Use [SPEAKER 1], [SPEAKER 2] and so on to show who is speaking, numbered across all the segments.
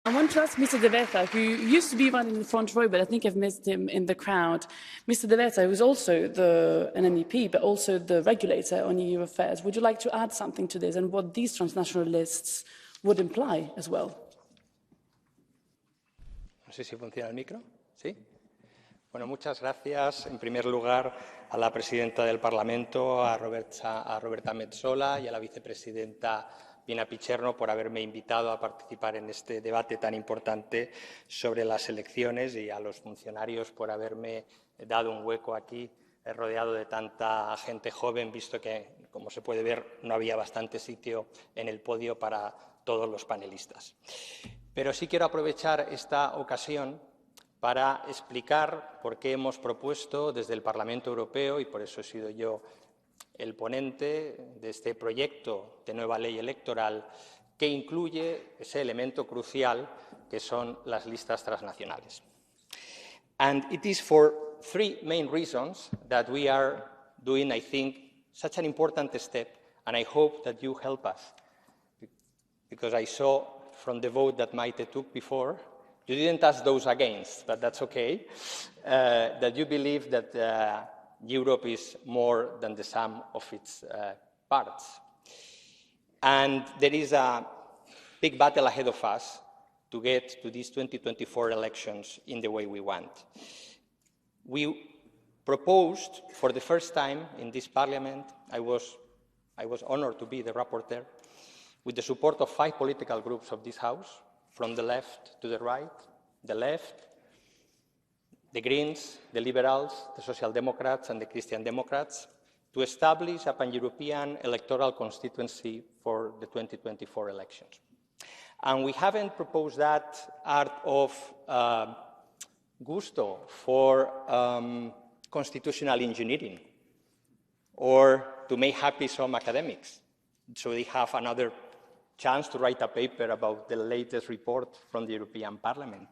[SPEAKER 1] I want to ask Mr. De Weta, who used to be right in the front row, but I think I've missed him in the crowd. Mr. De Weta, who's also an MEP, but also the regulator on EU affairs. Would you like to add something to this and what these transnational lists would imply as well?
[SPEAKER 2] No sé si funciona el micro. ¿Sí? Bueno, muchas gracias, en primer lugar, a la presidenta del Parlamento, a Roberta Metsola y a la vicepresidenta Pina Picerno por haberme invitado a participar en este debate tan importante sobre las elecciones y a los funcionarios por haberme dado un hueco aquí rodeado de tanta gente joven, visto que, como se puede ver, no había bastante sitio en el podio para todos los panelistas. Pero sí quiero aprovechar esta ocasión para explicar por qué hemos propuesto desde el Parlamento Europeo, y por eso he sido yo el ponente de este proyecto de nueva ley electoral, que incluye ese elemento crucial que son las listas transnacionales. And it is for three main reasons that we are doing, I think, such an important step, and I hope that you help us, because I saw from the vote that Maite took before, you didn't ask those against, but that's okay, that you believe that Europe is more than the sum of its parts. And there is a big battle ahead of us to get to these 2024 elections in the way we want. We proposed for the first time in this Parliament, I was honored to be the rapporteur, with the support of 5 political groups of this House, from the left to the right, the left, the Greens, the Liberals, the Social Democrats and the Christian Democrats, to establish a pan-European electoral constituency for the 2024 elections. And we haven't proposed that out of gusto for constitutional engineering or to make happy some academics so they have another chance to write a paper about the latest report from the European Parliament.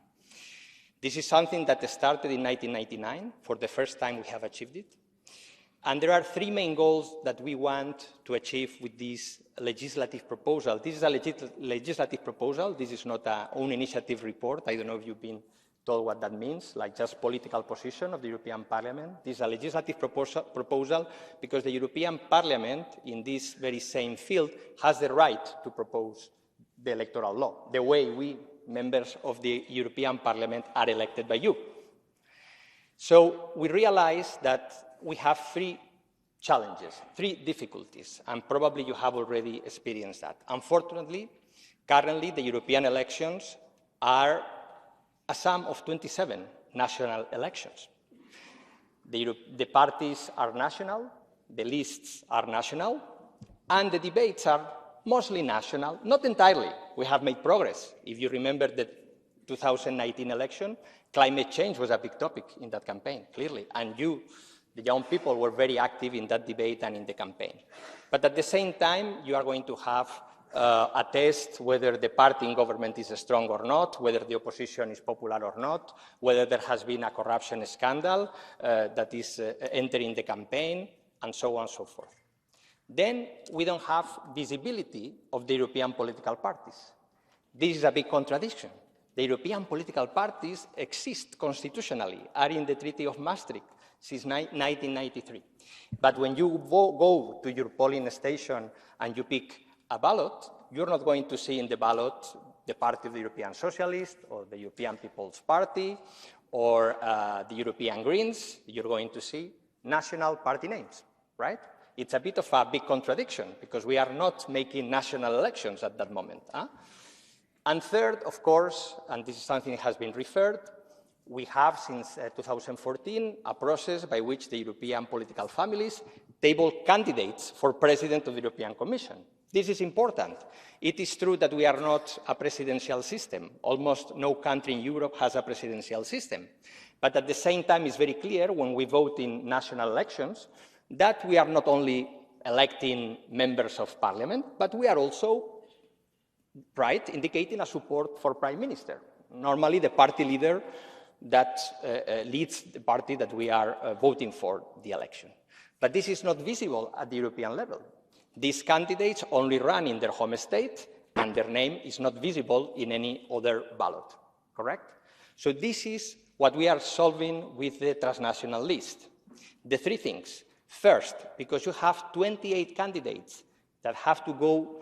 [SPEAKER 2] This is something that started in 1999. For the first time, we have achieved it. And there are 3 main goals that we want to achieve with this legislative proposal. This is a legislative proposal. This is not an own initiative report. I don't know if you've been told what that means, like just political position of the European Parliament. This is a legislative proposal because the European Parliament, in this very same field, has the right to propose the electoral law, the way we, members of the European Parliament, are elected by you. So we realize that we have 3 challenges, 3 difficulties, and probably you have already experienced that. Unfortunately, currently the European elections are a sum of 27 national elections. The parties are national, the lists are national, and the debates are mostly national, not entirely. We have made progress. If you remember the 2019 election, climate change was a big topic in that campaign, clearly, and you, the young people, were very active in that debate and in the campaign. But at the same time, you are going to have a test whether the party in government is strong or not, whether the opposition is popular or not, whether there has been a corruption scandal that is entering the campaign, and so on and so forth. Then we don't have visibility of the European political parties. This is a big contradiction. The European political parties exist constitutionally, are in the Treaty of Maastricht since 1993. But when you go to your polling station and you pick a ballot, you're not going to see in the ballot the party of the European Socialists or the European People's Party or the European Greens. You're going to see national party names, right? It's a bit of a big contradiction because we are not making national elections at that moment. And third, of course, and this is something that has been referred, we have since 2014 a process by which the European political families table candidates for President of the European Commission. This is important. It is true that we are not a presidential system. Almost no country in Europe has a presidential system. But at the same time, it's very clear when we vote in national elections that we are not only electing members of parliament, but we are also, right, indicating a support for prime minister. Normally, the party leader that leads the party that we are voting for the election. But this is not visible at the European level. These candidates only run in their home state, and their name is not visible in any other ballot, correct? So this is what we are solving with the transnational list. The three things. First, because you have 28 candidates that have to go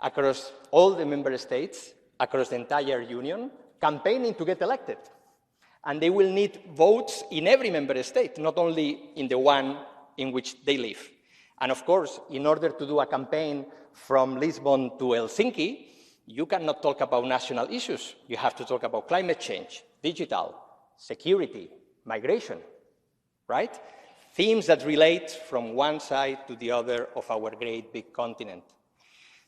[SPEAKER 2] across all the member states, across the entire union, campaigning to get elected. And they will need votes in every member state, not only in the one in which they live. And of course, in order to do a campaign from Lisbon to Helsinki, you cannot talk about national issues. You have to talk about climate change, digital, security, migration, right? Themes that relate from one side to the other of our great big continent.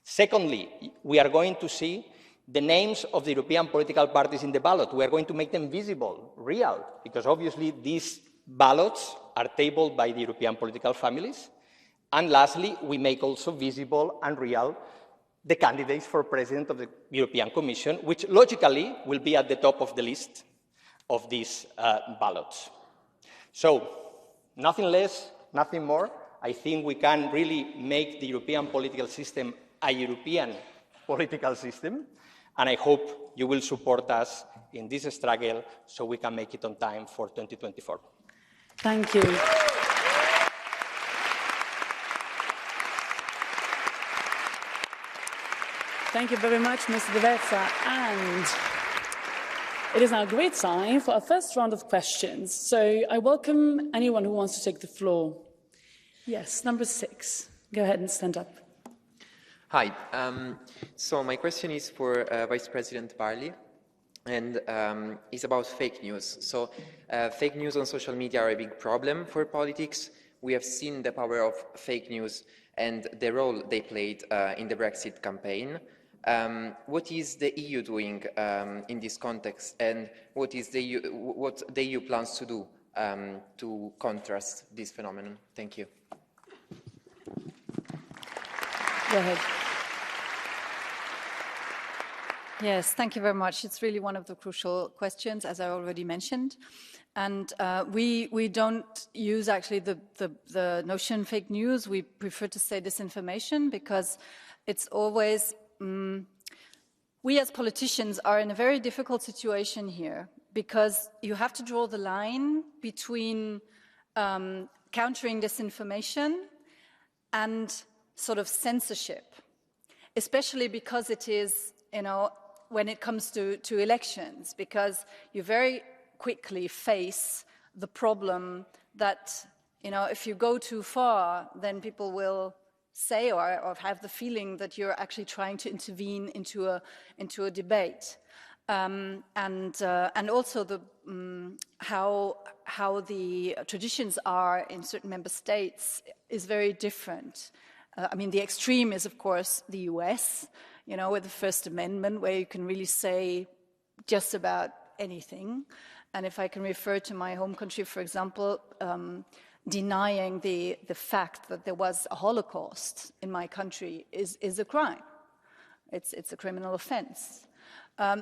[SPEAKER 2] Secondly, we are going to see the names of the European political parties in the ballot. We are going to make them visible, real, because obviously these ballots are tabled by the European political families. And lastly, we make also visible and real the candidates for President of the European Commission, which logically will be at the top of the list of these ballots. So, nothing less, nothing more. I think we can really make the European political system a European political system, and I hope you will support us in this struggle so we can make it on time for 2024.
[SPEAKER 1] Thank you. Thank you very much, Mr. D'Aversa. And it is now a great time for our first round of questions. So I welcome anyone who wants to take the floor. Yes, number 6. Go ahead and stand up.
[SPEAKER 3] Hi. So my question is for Vice President Barley, and it's about fake news. So fake news on social media are a big problem for politics. We have seen the power of fake news and the role they played in the Brexit campaign. What is the EU doing in this context, and what the EU plans to do to contrast this phenomenon? Thank you.
[SPEAKER 1] Go ahead.
[SPEAKER 4] Yes, thank you very much. It's really one of the crucial questions, as I already mentioned. And we don't use actually the notion fake news. We prefer to say disinformation because it's always, we as politicians are in a very difficult situation here because you have to draw the line between countering disinformation and sort of censorship, especially because it is, you know, when it comes to elections, because you very quickly face the problem that, you know, if you go too far, then people will say or have the feeling that you're actually trying to intervene into a debate. And also the how the traditions are in certain member states is very different. I mean, the extreme is, of course, the US, you know, with the First Amendment, where you can really say just about anything. And if I can refer to my home country, for example, denying the fact that there was a Holocaust in my country is a crime. It's a criminal offense.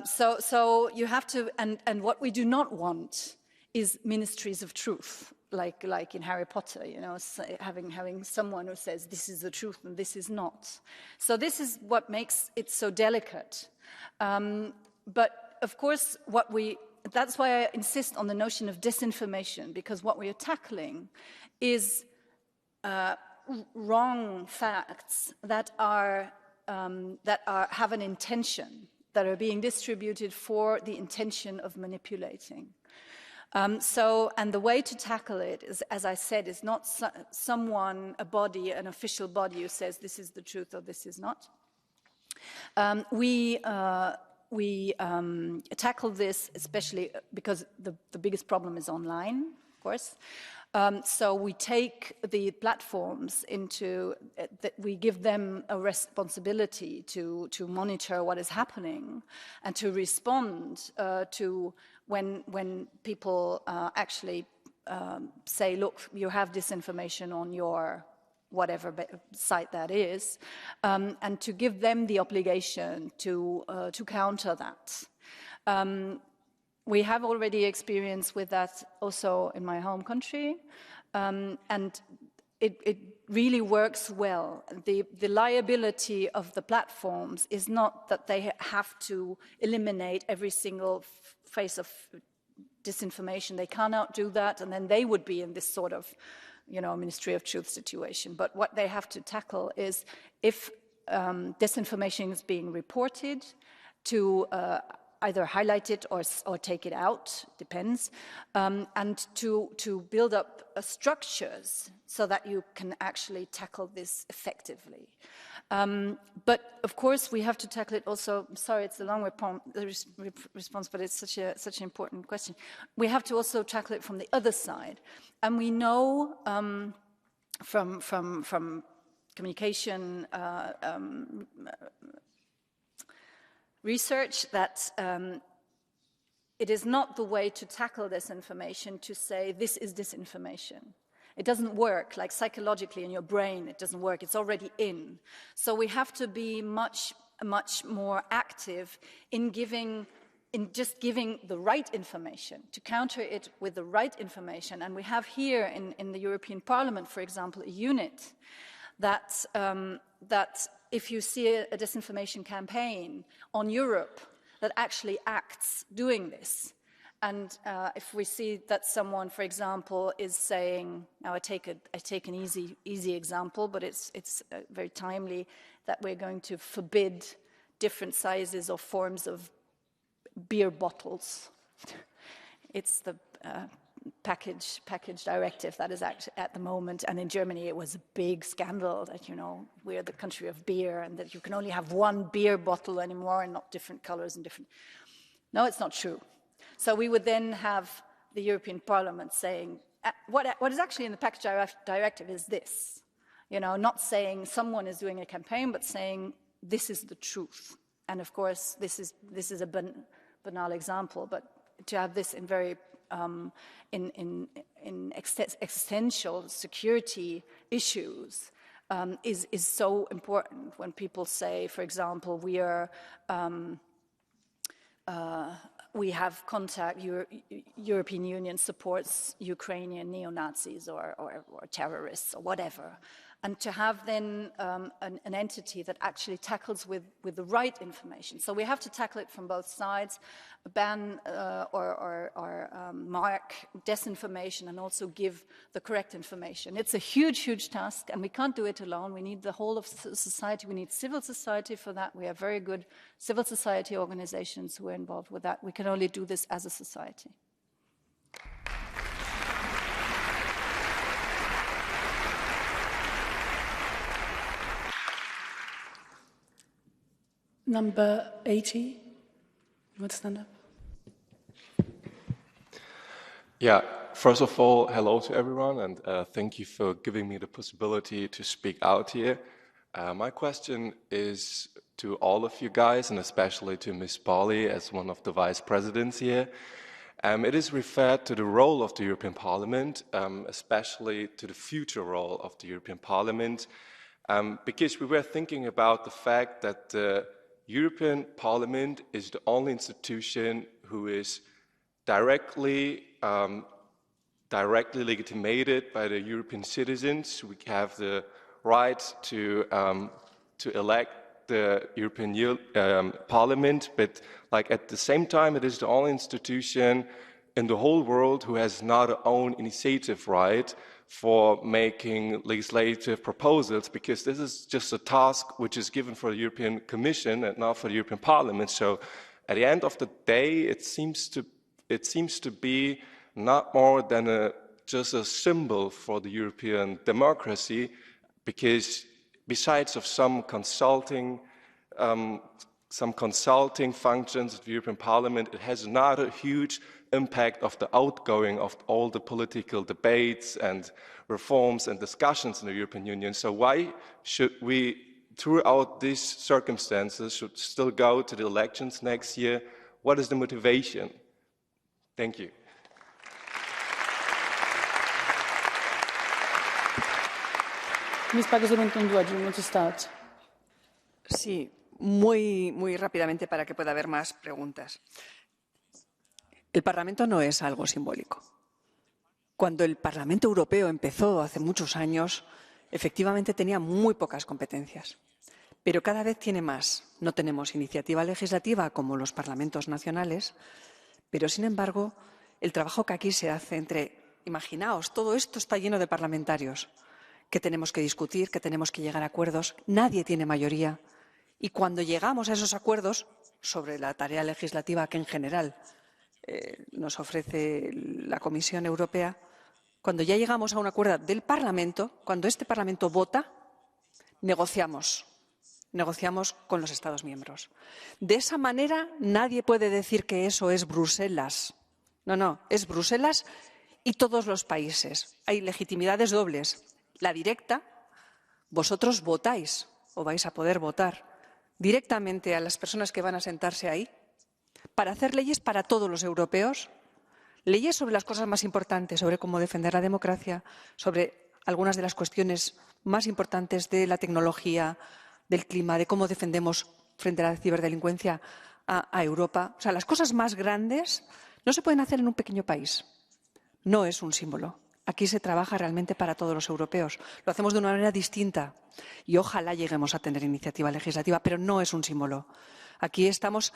[SPEAKER 4] So you have to, and what we do not want is ministries of truth, like in Harry Potter, you know, having someone who says this is the truth and this is not. So this is what makes it so delicate. But of course, that's why I insist on the notion of disinformation, because what we are tackling is wrong facts that have an intention, that are being distributed for the intention of manipulating. And the way to tackle it is, as I said, is not someone, a body, an official body who says this is the truth or this is not. We tackle this especially because the biggest problem is online, of course. So we take the platforms we give them a responsibility to monitor what is happening and to respond to when people actually say, look, you have disinformation on your whatever site that is, and to give them the obligation to counter that. We have already experience with that also in my home country, and it really works well. The liability of the platforms is not that they have to eliminate every single face of disinformation. They cannot do that, and then they would be in this sort of, Ministry of Truth situation. But what they have to tackle is if disinformation is being reported, to either highlight it or take it out, depends, and to build up structures so that you can actually tackle this effectively. But of course, we have to tackle it also. Sorry, it's a long response, but it's such an important question. We have to also tackle it from the other side, and we know from communication research that it is not the way to tackle disinformation to say this is disinformation. It doesn't work, like psychologically in your brain, it doesn't work, it's already in. So we have to be much more active in just giving the right information, to counter it with the right information. And we have here in the European Parliament, for example, a unit that if you see a disinformation campaign on Europe that actually acts doing this, and if we see that someone, for example, is saying, now I take an easy example, but it's very timely, that we're going to forbid different sizes or forms of beer bottles. It's the package directive that is at the moment, and in Germany it was a big scandal that we're the country of beer and that you can only have one beer bottle anymore and not different colors and different. No, it's not true. So we would then have the European Parliament saying what is actually in the package directive is this, not saying someone is doing a campaign, but saying this is the truth. And of course this is a banal example, but to have this in very in existential security issues is so important. When people say, for example, we have contact, European Union supports Ukrainian neo-Nazis or terrorists or whatever, and to have then an entity that actually tackles with the right information. So we have to tackle it from both sides, ban or mark disinformation and also give the correct information. It's a huge task, and we can't do it alone. We need the whole of society. We need civil society for that. We have very good civil society organizations who are involved with that. We can only do this as a society.
[SPEAKER 1] Number 80, you want to stand up?
[SPEAKER 5] Yeah, first of all, hello to everyone, and thank you for giving me the possibility to speak out here. My question is to all of you guys, and especially to Ms. Barley as one of the vice presidents here. It is referred to the role of the European Parliament, especially to the future role of the European Parliament, because we were thinking about the fact that the European Parliament is the only institution who is directly legitimated by the European citizens. We have the right to elect the European Parliament, but at the same time, it is the only institution in the whole world who has not an own initiative right for making legislative proposals, because this is just a task which is given for the European Commission and not for the European Parliament. So at the end of the day, it seems to be not more than just a symbol for the European democracy, because besides of some consulting functions of the European Parliament, it has not a huge impact of the outgoing of all the political debates and reforms and discussions in the European Union. So why should we, throughout these circumstances, should still go to the elections next year? What is the motivation? Thank you.
[SPEAKER 1] Ms. Pagazaurtundua, do you want to start?
[SPEAKER 6] Sí, muy rápidamente para que pueda haber más preguntas. El Parlamento no es algo simbólico. Cuando el Parlamento Europeo empezó hace muchos años, efectivamente tenía muy pocas competencias, pero cada vez tiene más. No tenemos iniciativa legislativa como los parlamentos nacionales, pero, sin embargo, el trabajo que aquí se hace imaginaos, todo esto está lleno de parlamentarios que tenemos que discutir, que tenemos que llegar a acuerdos. Nadie tiene mayoría. Y cuando llegamos a esos acuerdos sobre la tarea legislativa que en general nos ofrece la Comisión Europea, cuando ya llegamos a un acuerdo del Parlamento, cuando este Parlamento vota, negociamos con los Estados miembros. De esa manera nadie puede decir que eso es Bruselas. No, es Bruselas y todos los países. Hay legitimidades dobles. La directa, vosotros votáis o vais a poder votar directamente a las personas que van a sentarse ahí para hacer leyes para todos los europeos, leyes sobre las cosas más importantes, sobre cómo defender la democracia, sobre algunas de las cuestiones más importantes de la tecnología, del clima, de cómo defendemos frente a la ciberdelincuencia a Europa. O sea, las cosas más grandes no se pueden hacer en un pequeño país. No es un símbolo. Aquí se trabaja realmente para todos los europeos. Lo hacemos de una manera distinta y ojalá lleguemos a tener iniciativa legislativa, pero no es un símbolo. Aquí estamos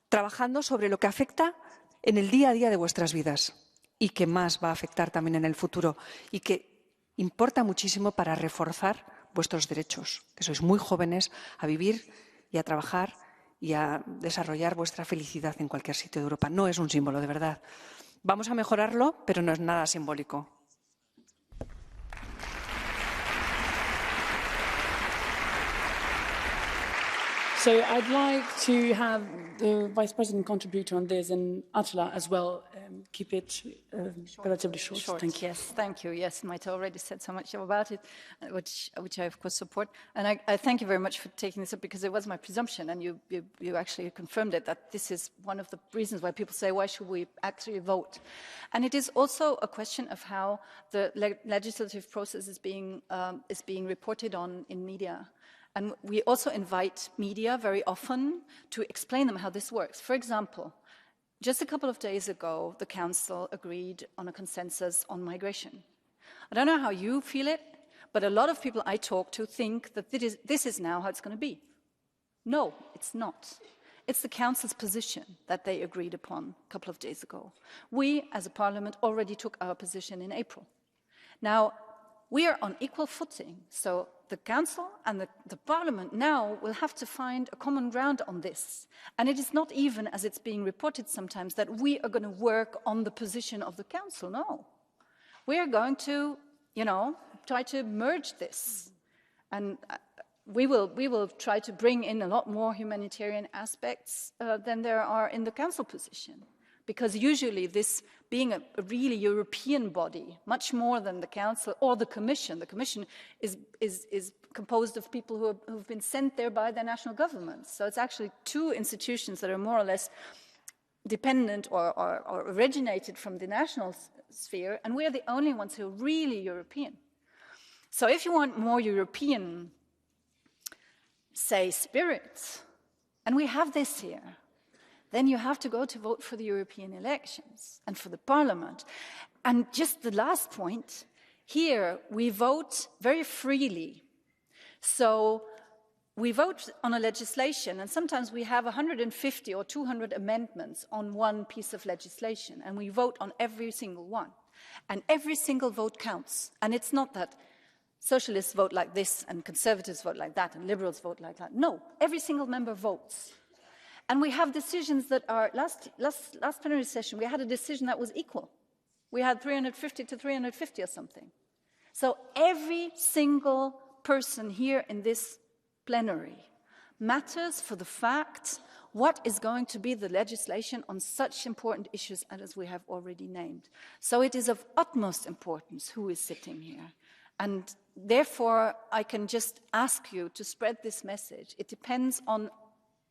[SPEAKER 6] trabajando sobre lo que afecta en el día a día de vuestras vidas y que más va a afectar también en el futuro y que importa muchísimo para reforzar vuestros derechos, que sois muy jóvenes, a vivir y a trabajar y a desarrollar vuestra felicidad en cualquier sitio de Europa. No es un símbolo, de verdad. Vamos a mejorarlo, pero no es nada simbólico.
[SPEAKER 1] So I'd like to have the Vice President contribute on this and Attila as well. Keep it relatively short. Thank you.
[SPEAKER 4] Yes, thank you. Yes, Maite already said so much about it, which I of course support. And I thank you very much for taking this up because it was my presumption, and you actually confirmed it, that this is one of the reasons why people say, why should we actually vote? And it is also a question of how the legislative process is being reported on in media. And we also invite media very often to explain them how this works. For example, just a couple of days ago, the Council agreed on a consensus on migration. I don't know how you feel it, but a lot of people I talk to think that this is now how it's going to be. No, it's not. It's the Council's position that they agreed upon a couple of days ago. We, as a Parliament, already took our position in April. Now, we are on equal footing, so the Council and the Parliament now will have to find a common ground on this. And it is not even, as it's being reported sometimes, that we are going to work on the position of the Council. No. We are going to, try to merge this. And we will try to bring in a lot more humanitarian aspects than there are in the Council position. Because usually this being a really European body, much more than the Council or the Commission is composed of people who have been sent there by their national governments. So it's actually two institutions that are more or less dependent or originated from the national sphere, and we are the only ones who are really European. So if you want more European, say, spirit, and we have this here, then you have to go to vote for the European elections and for the Parliament. And just the last point, here we vote very freely. So we vote on a legislation, and sometimes we have 150 or 200 amendments on one piece of legislation, and we vote on every single one. And every single vote counts. And it's not that socialists vote like this, and conservatives vote like that, and liberals vote like that. No, every single member votes. And we have decisions that are, last plenary session, we had a decision that was equal. We had 350 to 350 or something. So every single person here in this plenary matters for the fact what is going to be the legislation on such important issues as we have already named. So it is of utmost importance who is sitting here. And therefore, I can just ask you to spread this message. It depends on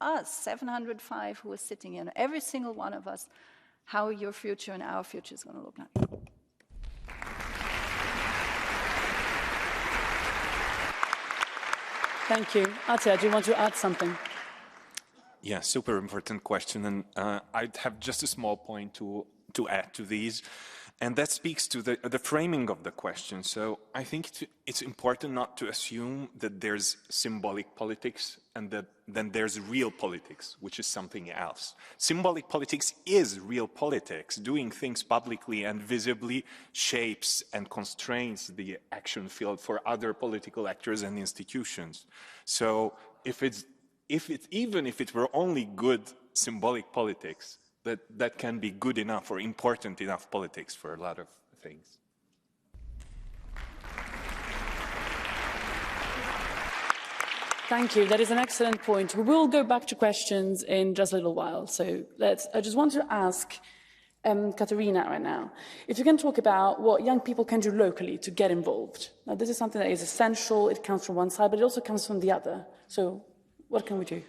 [SPEAKER 4] us, 705 who are sitting here, every single one of us, how your future and our future is going to look like.
[SPEAKER 1] Thank you. Attila, do you want to add something?
[SPEAKER 7] Yeah, super important question. And I'd have just a small point to add to these. And that speaks to the framing of the question. So I think it's important not to assume that there's symbolic politics and that then there's real politics, which is something else. Symbolic politics is real politics. Doing things publicly and visibly shapes and constrains the action field for other political actors and institutions. So even if it were only good symbolic politics, that can be good enough or important enough politics for a lot of things.
[SPEAKER 1] Thank you. That is an excellent point. We will go back to questions in just a little while. So I just want to ask Katerina right now, if you can talk about what young people can do locally to get involved. Now, this is something that is essential. It comes from one side, but it also comes from the other. So what can we do?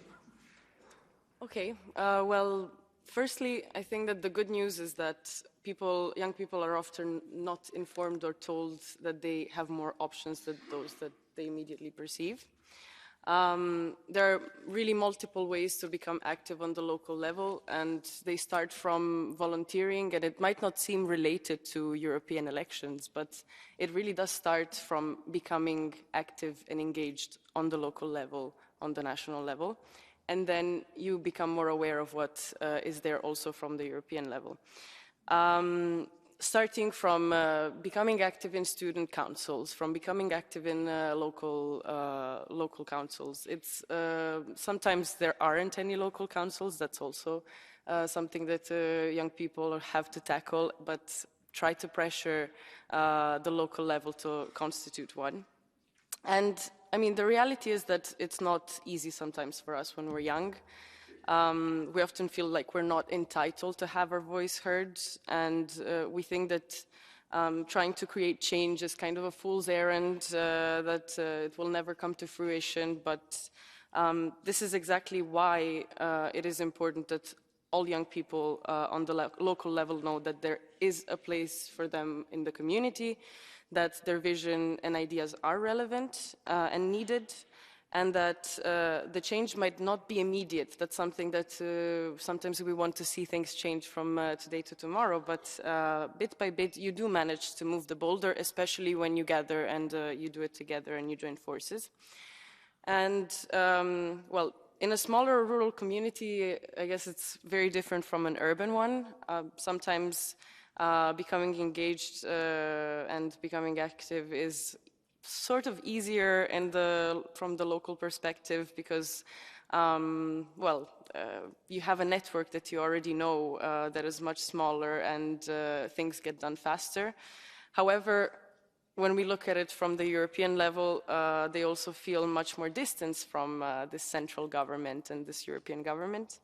[SPEAKER 8] Okay. Well, firstly, I think that the good news is that young people are often not informed or told that they have more options than those that they immediately perceive. There are really multiple ways to become active on the local level, and they start from volunteering, and it might not seem related to European elections, but it really does start from becoming active and engaged on the local level, on the national level. And then you become more aware of what is there also from the European level. Starting from becoming active in student councils, from becoming active in local councils. Sometimes there aren't any local councils. That's also something that young people have to tackle, but try to pressure the local level to constitute one. And I mean, the reality is that it's not easy sometimes for us when we're young. We often feel like we're not entitled to have our voice heard, and we think that trying to create change is kind of a fool's errand, that it will never come to fruition. But this is exactly why it is important that all young people on the local level know that there is a place for them in the community, that their vision and ideas are relevant and needed, and that the change might not be immediate. That's something that sometimes we want to see things change from today to tomorrow, but bit by bit you do manage to move the boulder, especially when you gather and you do it together and you join forces. And well, in a smaller rural community, I guess it's very different from an urban one. Sometimes becoming engaged and becoming active is sort of easier from the local perspective because, well, you have a network that you already know that is much smaller and things get done faster. However, when we look at it from the European level, they also feel much more distance from this central government and this European government.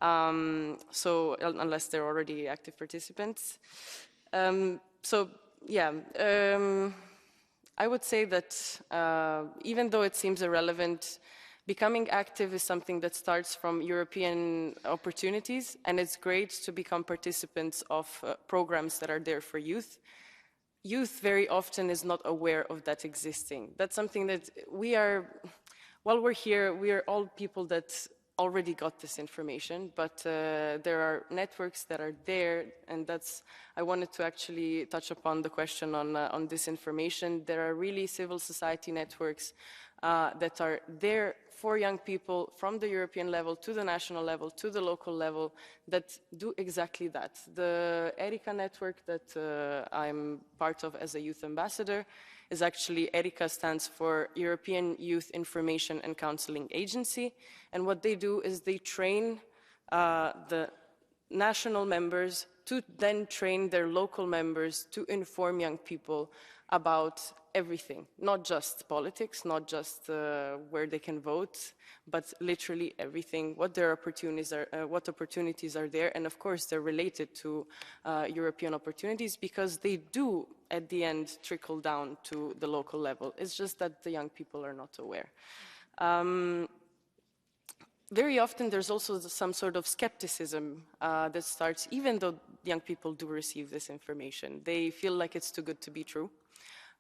[SPEAKER 8] So unless they're already active participants. So yeah, I would say that even though it seems irrelevant, becoming active is something that starts from European opportunities, and it's great to become participants of programs that are there for youth. Youth very often is not aware of that existing. That's something that while we're here, we are all people that already got this information, but there are networks that are there, and I wanted to actually touch upon the question on this information. There are really civil society networks that are there for young people from the European level to the national level to the local level that do exactly that. The ERICA network that I'm part of as a youth ambassador is actually, ERICA stands for European Youth Information and Counseling Agency, and what they do is they train the national members to then train their local members to inform young people about everything, not just politics, not just where they can vote, but literally everything, what their opportunities are, what opportunities are there, and of course they're related to European opportunities because they do, at the end, trickle down to the local level. It's just that the young people are not aware. Very often there's also some sort of skepticism that starts, even though young people do receive this information. They feel like it's too good to be true.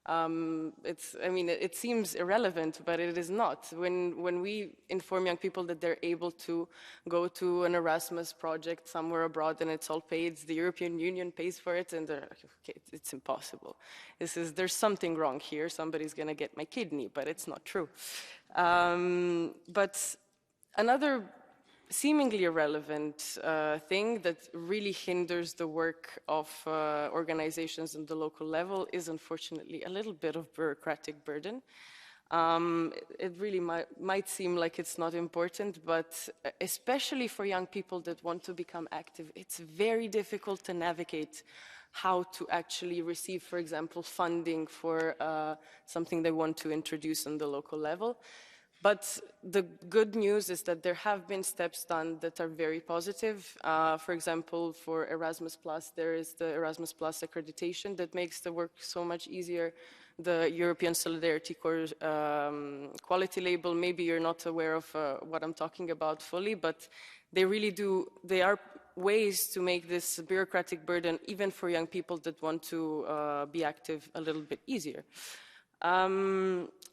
[SPEAKER 8] It seems irrelevant, but it is not. When we inform young people that they're able to go to an Erasmus project somewhere abroad and it's all paid, the European Union pays for it, and they're like, okay, it's impossible. There's something wrong here. Somebody's going to get my kidney, but it's not true. But another seemingly irrelevant thing that really hinders the work of organizations on the local level is unfortunately a little bit of bureaucratic burden. It really might seem like it's not important, but especially for young people that want to become active, it's very difficult to navigate how to actually receive, for example, funding for something they want to introduce on the local level. But the good news is that there have been steps done that are very positive. For example, for Erasmus+, there is the Erasmus+ accreditation that makes the work so much easier. The European Solidarity Corps quality label, maybe you're not aware of what I'm talking about fully, but they really do, they are ways to make this bureaucratic burden, even for young people that want to be active, a little bit easier.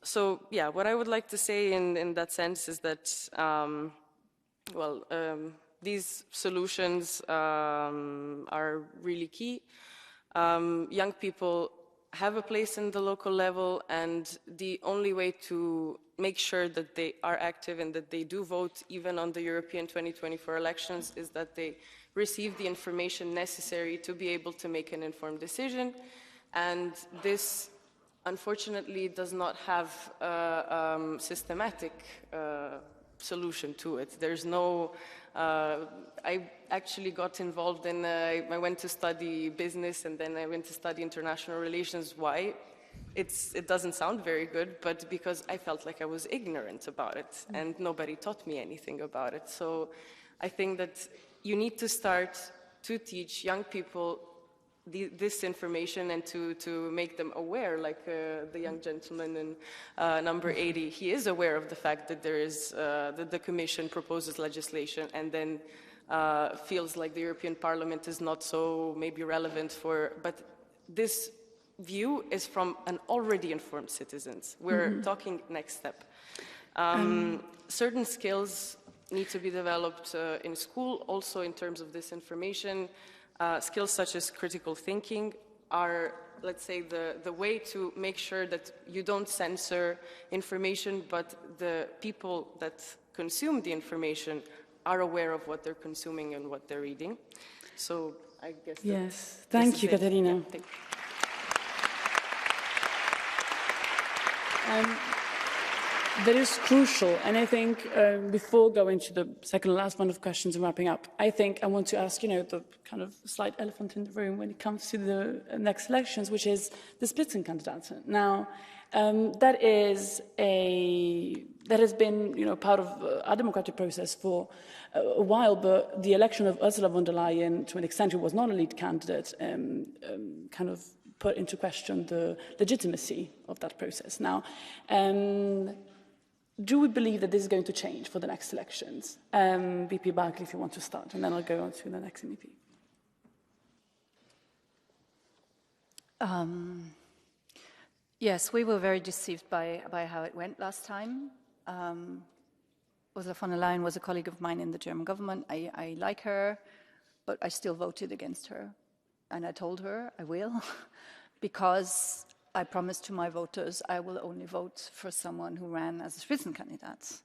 [SPEAKER 8] So yeah, what I would like to say in that sense is that, these solutions are really key. Young people have a place in the local level, and the only way to make sure that they are active and that they do vote even on the European 2024 elections is that they receive the information necessary to be able to make an informed decision. And this unfortunately does not have a systematic solution to it. There's no, I actually got involved in, I went to study business and then I went to study international relations. Why? It doesn't sound very good, but because I felt like I was ignorant about it and nobody taught me anything about it. So I think that you need to start to teach young people this information and to make them aware, like the young gentleman in number 80, he is aware of the fact that there is, that the Commission proposes legislation and then feels like the European Parliament is not so maybe relevant for, but this view is from an already informed citizens. We're talking next step. Certain skills need to be developed in school, also in terms of this information. Skills such as critical thinking are, let's say, the way to make sure that you don't censor information, but the people that consume the information are aware of what they're consuming and what they're reading. So I guess.
[SPEAKER 1] Yes, thank you, Katerina.
[SPEAKER 8] Yeah, thank you.
[SPEAKER 1] That is crucial, and I think before going to the second and last round of questions and wrapping up, I think I want to ask, the kind of slight elephant in the room when it comes to the next elections, which is the Spitzenkandidaten. Now, that has been, part of our democratic process for a while, but the election of Ursula von der Leyen, to an extent, who was not a lead candidate, kind of put into question the legitimacy of that process. Now, do we believe that this is going to change for the next elections? VP Barclay, if you want to start, and then I'll go on to the next MEP.
[SPEAKER 4] Yes, we were very deceived by how it went last time. Ursula von der Leyen was a colleague of mine in the German government. I like her, but I still voted against her. And I told her I will, because I promised to my voters I will only vote for someone who ran as a Spitzenkandidat.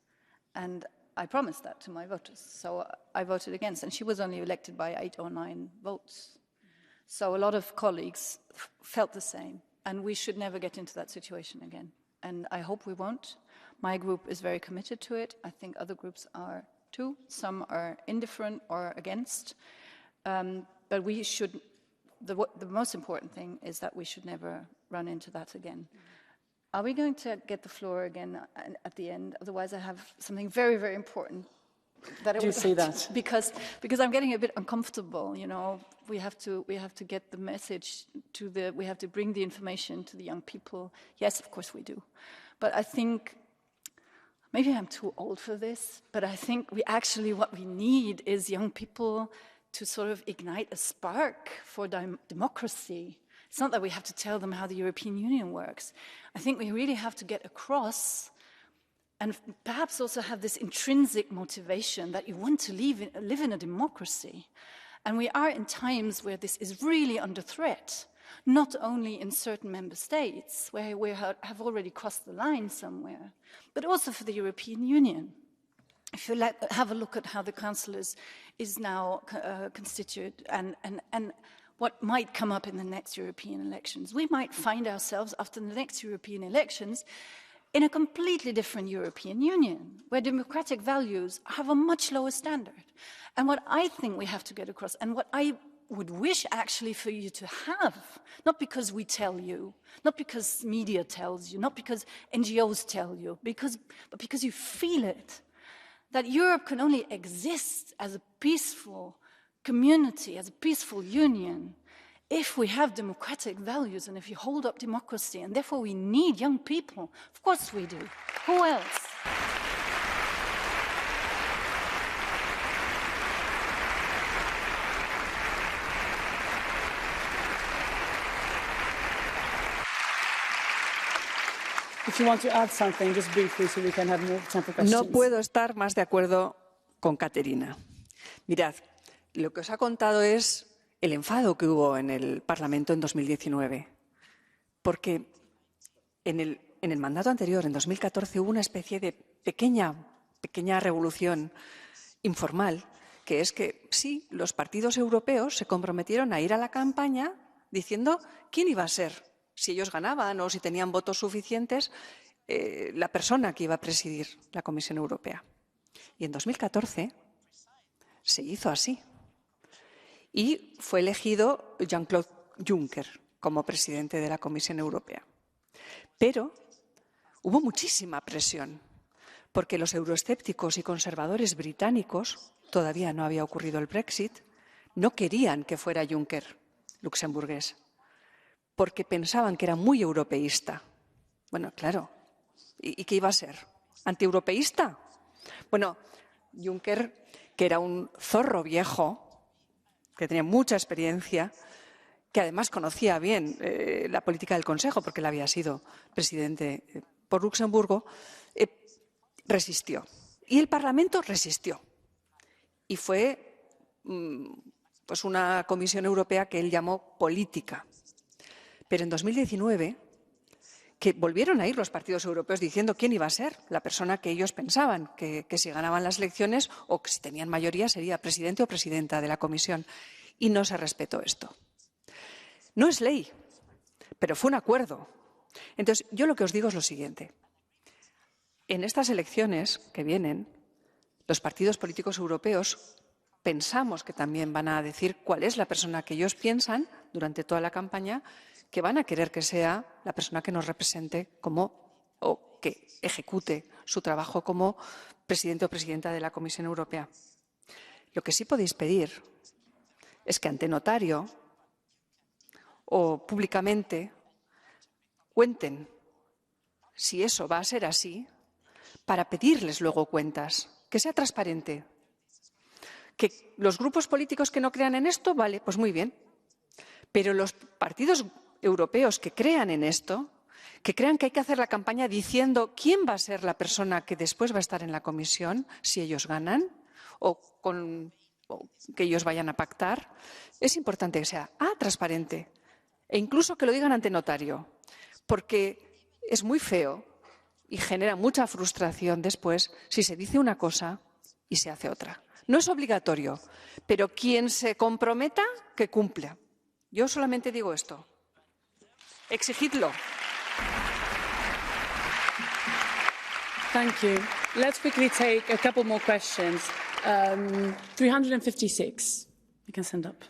[SPEAKER 4] And I promised that to my voters. So I voted against. And she was only elected by 8 or 9 votes. So a lot of colleagues felt the same. And we should never get into that situation again. And I hope we won't. My group is very committed to it. I think other groups are too. Some are indifferent or against. But we should, the most important thing is that we should never run into that again. Are we going to get the floor again at the end? Otherwise, I have something very, very important that I
[SPEAKER 1] do say that
[SPEAKER 4] because I'm getting a bit uncomfortable. We have to get the message to we have to bring the information to the young people. Yes, of course we do, but I think maybe I'm too old for this. But I think what we need is young people to sort of ignite a spark for democracy. It's not that we have to tell them how the European Union works. I think we really have to get across and perhaps also have this intrinsic motivation that you want to live in a democracy. And we are in times where this is really under threat, not only in certain member states, where we have already crossed the line somewhere, but also for the European Union. If you have a look at how the Council is now constituted and what might come up in the next European elections, we might find ourselves after the next European elections in a completely different European Union, where democratic values have a much lower standard. And what I think we have to get across, and what I would wish actually for you to have, not because we tell you, not because media tells you, not because NGOs tell you, but because you feel it, that Europe can only exist as a peaceful community, as a peaceful union, if we have democratic values and if you hold up democracy, and therefore we need young people. Of course we do. Who else?
[SPEAKER 1] If you want to add something, just briefly, so we can have more time for questions.
[SPEAKER 6] No puedo estar más de acuerdo con Caterina. Mirad, lo que os ha contado es el enfado que hubo en el Parlamento en 2019, porque en el mandato anterior, en 2014, hubo una especie de pequeña revolución informal, que es que sí, los partidos europeos se comprometieron a ir a la campaña diciendo quién iba a ser, si ellos ganaban o si tenían votos suficientes, la persona que iba a presidir la Comisión Europea. Y en 2014 se hizo así. Y fue elegido Jean-Claude Juncker como presidente de la Comisión Europea. Pero hubo muchísima presión, porque los euroescépticos y conservadores británicos, todavía no había ocurrido el Brexit, no querían que fuera Juncker luxemburgués, porque pensaban que era muy europeísta. Bueno, claro, ¿y qué iba a ser? ¿Antieuropeísta? Bueno, Juncker, que era un zorro viejo, que tenía mucha experiencia, que además conocía bien la política del Consejo, porque él había sido presidente por Luxemburgo, resistió. Y el Parlamento resistió. Y fue pues una Comisión Europea que él llamó política. Pero en 2019, que volvieron a ir los partidos europeos diciendo quién iba a ser la persona que ellos pensaban que si ganaban las elecciones o que si tenían mayoría sería presidente o presidenta de la Comisión. Y no se respetó esto. No es ley, pero fue un acuerdo. Entonces, yo lo que os digo es lo siguiente. En estas elecciones que vienen, los partidos políticos europeos pensamos que también van a decir cuál es la persona que ellos piensan durante toda la campaña que van a querer que sea la persona que nos represente o que ejecute su trabajo como presidente o presidenta de la Comisión Europea. Lo que sí podéis pedir es que ante notario o públicamente cuenten si eso va a ser así para pedirles luego cuentas, que sea transparente. Que los grupos políticos que no crean en esto, vale, pues muy bien. Pero los partidos europeos que crean en esto, que crean que hay que hacer la campaña diciendo quién va a ser la persona que después va a estar en la comisión, si ellos ganan, o que ellos vayan a pactar, es importante que sea transparente e incluso que lo digan ante notario, porque es muy feo y genera mucha frustración después si se dice una cosa y se hace otra. No es obligatorio, pero quien se comprometa, que cumpla. Yo solamente digo esto. Exigidlo.
[SPEAKER 1] Thank you. Let's quickly take a couple more questions. 356. You can stand up.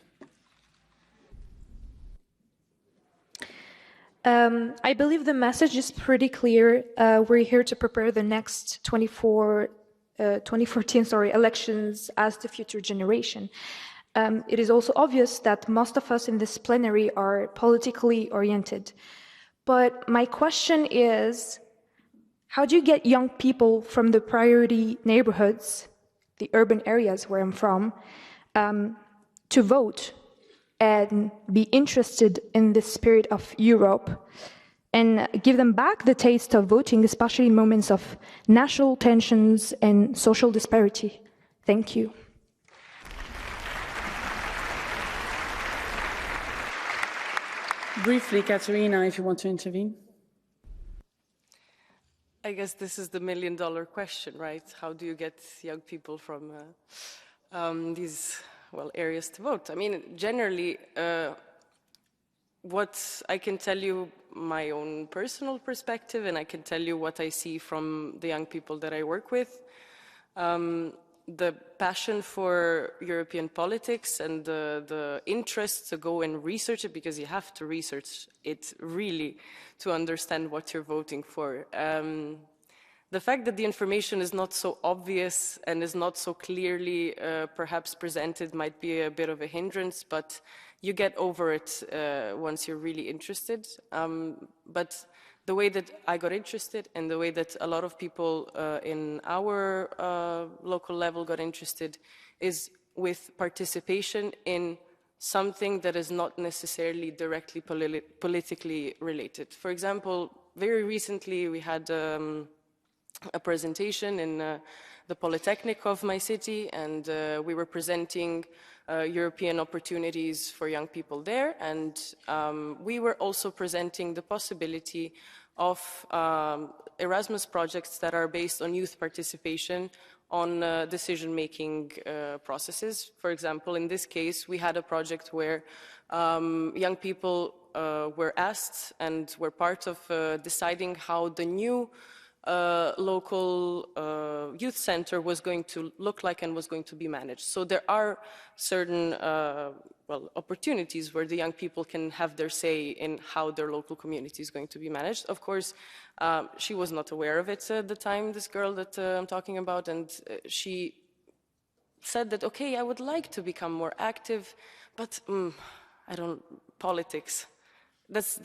[SPEAKER 9] I believe the message is pretty clear. We're here to prepare the next 2014 elections as the future generation. It is also obvious that most of us in this plenary are politically oriented. But my question is, how do you get young people from the priority neighborhoods, the urban areas where I'm from, to vote and be interested in the spirit of Europe and give them back the taste of voting, especially in moments of national tensions and social disparity. Thank you.
[SPEAKER 1] Briefly, Katerina, if you want to intervene.
[SPEAKER 8] I guess this is the million-dollar question, right? How do you get young people from these, well, areas to vote? I mean, generally, what I can tell you my own personal perspective, and I can tell you what I see from the young people that I work with. The passion for European politics and the interest to go and research it, because you have to research it really to understand what you're voting for. The fact that the information is not so obvious and is not so clearly perhaps presented might be a bit of a hindrance, but you get over it once you're really interested. But the way that I got interested and the way that a lot of people in our local level got interested is with participation in something that is not necessarily directly politically related. For example, very recently we had a presentation in the Polytechnic of my city, and we were presenting European opportunities for young people there, and we were also presenting the possibility of Erasmus projects that are based on youth participation on decision-making processes. For example, in this case, we had a project where young people were asked and were part of deciding how the new local youth center was going to look like and was going to be managed. So there are certain well, opportunities where the young people can have their say in how their local community is going to be managed. Of course, she was not aware of it at the time, this girl that I'm talking about, and she said that, okay, I would like to become more active, but I don't, politics. That's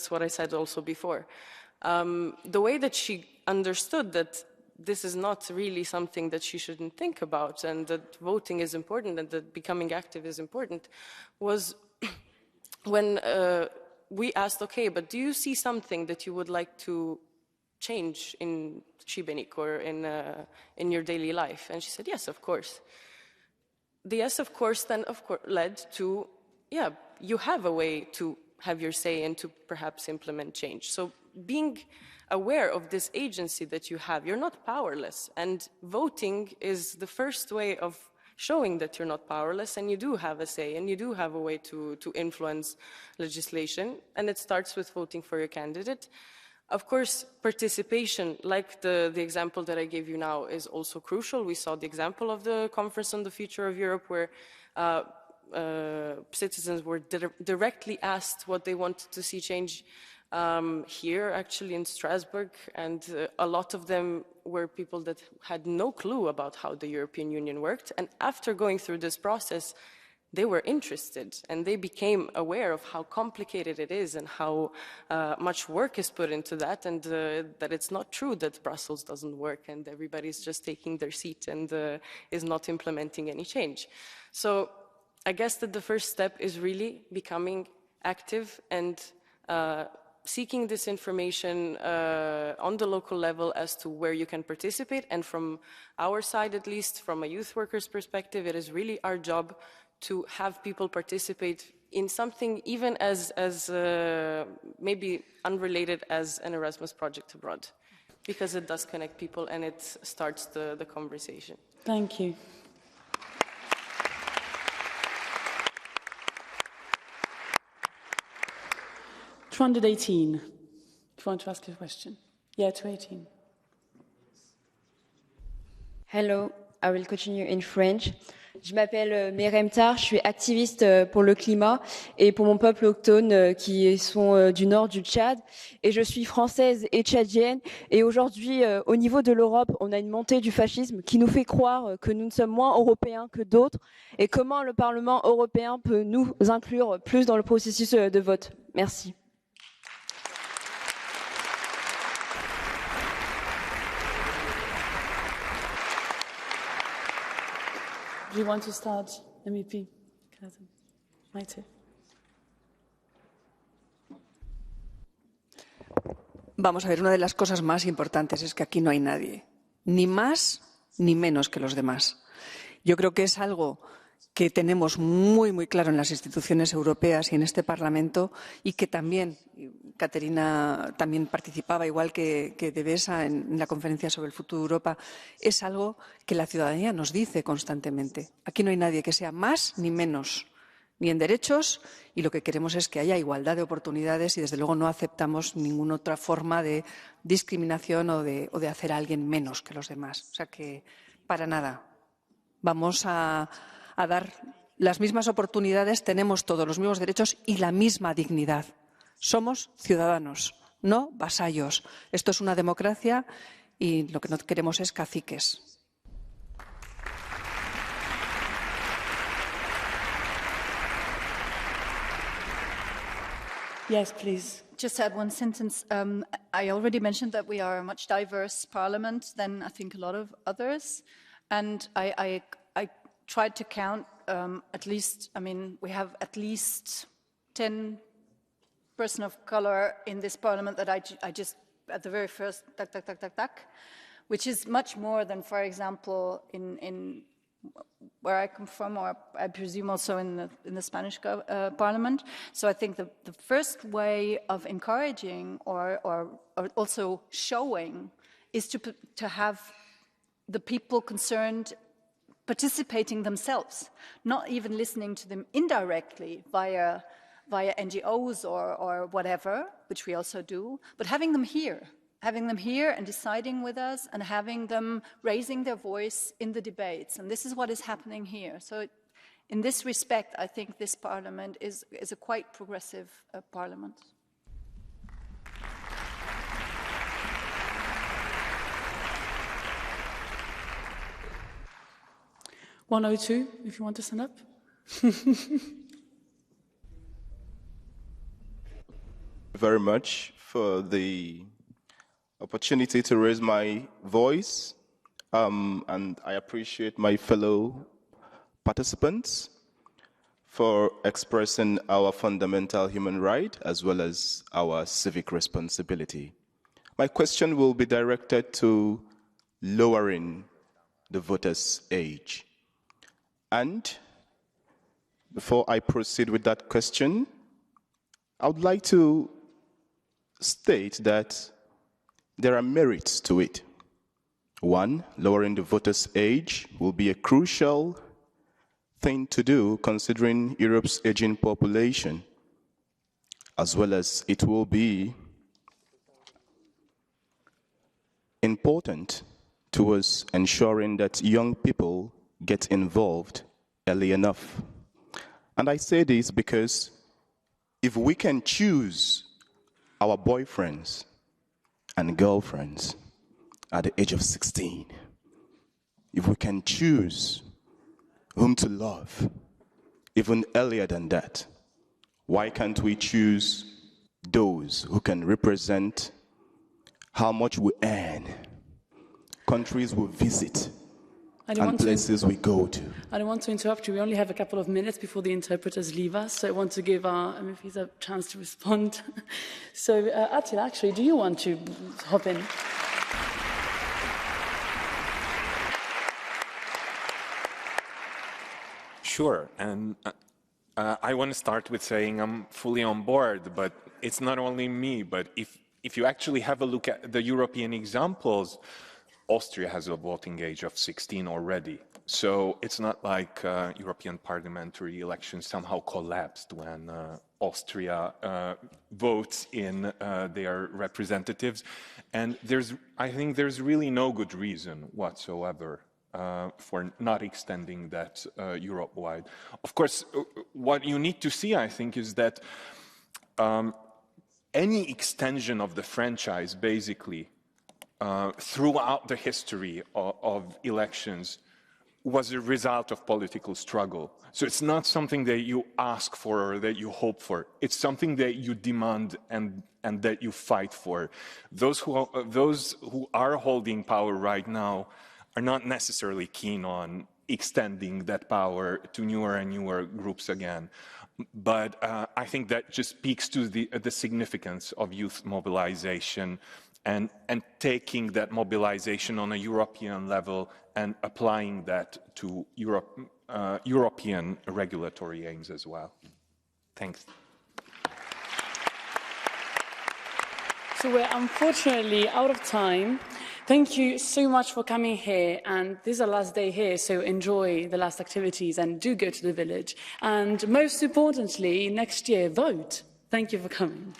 [SPEAKER 8] what I said also before. The way that she understood that this is not really something that she shouldn't think about and that voting is important and that becoming active is important was when we asked, okay, but do you see something that you would like to change in Šibenik or in your daily life? And she said, yes, of course. The yes, of course, then of course led to, yeah, you have a way to have your say and to perhaps implement change. So being aware of this agency that you have, you're not powerless. And voting is the first way of showing that you're not powerless and you do have a say and you do have a way to influence legislation. And it starts with voting for your candidate. Of course, participation, like the example that I gave you now, is also crucial. We saw the example of the Conference on the Future of Europe where citizens were directly asked what they wanted to see change here, actually in Strasbourg, and a lot of them were people that had no clue about how the European Union worked. And after going through this process, they were interested and they became aware of how complicated it is and how much work is put into that, and that it's not true that Brussels doesn't work and everybody's just taking their seat and is not implementing any change. So I guess that the first step is really becoming active and seeking this information on the local level as to where you can participate. And from our side, at least from a youth worker's perspective, it is really our job to have people participate in something even as maybe unrelated as an Erasmus project abroad, because it does connect people and it starts the conversation.
[SPEAKER 1] Thank you. (218). If you want to ask a question. Yeah, 218.
[SPEAKER 10] Hello, I will continue in French. Je m'appelle Merem Tar, je suis activiste pour le climat et pour mon peuple autochtone qui sont du nord du Tchad. Et je suis française et tchadienne. Et aujourd'hui, au niveau de l'Europe, on a une montée du fascisme qui nous fait croire que nous ne sommes moins européens que d'autres. Et comment le Parlement européen peut nous inclure plus dans le processus de vote? Merci.
[SPEAKER 1] Do you want to start, MEP? Maite.
[SPEAKER 6] Vamos a ver, una de las cosas más importantes es que aquí no hay nadie, ni más ni menos que los demás. Yo creo que es algo que tenemos muy, muy claro en las instituciones europeas y en este Parlamento, y que también, Caterina también participaba, igual que Devesa, en la conferencia sobre el futuro de Europa, es algo que la ciudadanía nos dice constantemente. Aquí no hay nadie que sea más ni menos, ni en derechos, y lo que queremos es que haya igualdad de oportunidades y, desde luego, no aceptamos ninguna otra forma de discriminación o de hacer a alguien menos que los demás. O sea que, para nada, vamos a dar las mismas oportunidades, tenemos todos los mismos derechos y la misma dignidad. Somos ciudadanos, no vasallos. Esto es una democracia y lo que no queremos es caciques.
[SPEAKER 1] Yes, please.
[SPEAKER 4] Just to add one sentence. I already mentioned that we are a much diverse parliament than I think a lot of others. And I tried to count at least, I mean, we have at least 10 person of color in this parliament that I just, at the very first, which is much more than, for example, in where I come from, or I presume also in the Spanish parliament. So I think the first way of encouraging or also showing is to have the people concerned participating themselves, not even listening to them indirectly via NGOs or whatever, which we also do, but having them here and deciding with us and having them raising their voice in the debates. And this is what is happening here. So in this respect, I think this parliament is a quite progressive parliament.
[SPEAKER 1] (102), if you want to stand up.
[SPEAKER 11] Very much for the opportunity to raise my voice, and I appreciate my fellow participants for expressing our fundamental human right as well as our civic responsibility. My question will be directed to lowering the voters' age. And before I proceed with that question, I would like to state that there are merits to it. One, lowering the voters' age will be a crucial thing to do considering Europe's aging population, as well as it will be important towards ensuring that young people get involved early enough. And I say this because if we can choose our boyfriends and girlfriends at the age of 16, if we can choose whom to love even earlier than that, why can't we choose those who can represent how much we earn, countries we visit, and places we go to?
[SPEAKER 1] I don't want to interrupt you. We only have a couple of minutes before the interpreters leave us, so I want to give our MPs a chance to respond. So, Attila, actually, do you want to hop in?
[SPEAKER 7] Sure, and I want to start with saying I'm fully on board, but it's not only me, but if you actually have a look at the European examples, Austria has a voting age of 16 already. So it's not like European parliamentary elections somehow collapsed when Austria votes in their representatives. And I think there's really no good reason whatsoever for not extending that Europe-wide. Of course, what you need to see, I think, is that any extension of the franchise, basically, throughout the history of elections was a result of political struggle. So it's not something that you ask for or that you hope for. It's something that you demand and that you fight for. Those who are holding power right now are not necessarily keen on extending that power to newer and newer groups again. But I think that just speaks to the significance of youth mobilization and taking that mobilization on a European level and applying that to European regulatory aims as well. Thanks.
[SPEAKER 1] So we're unfortunately out of time. Thank you so much for coming here, and this is our last day here, so enjoy the last activities and do go to the village. And most importantly, next year, vote. Thank you for coming.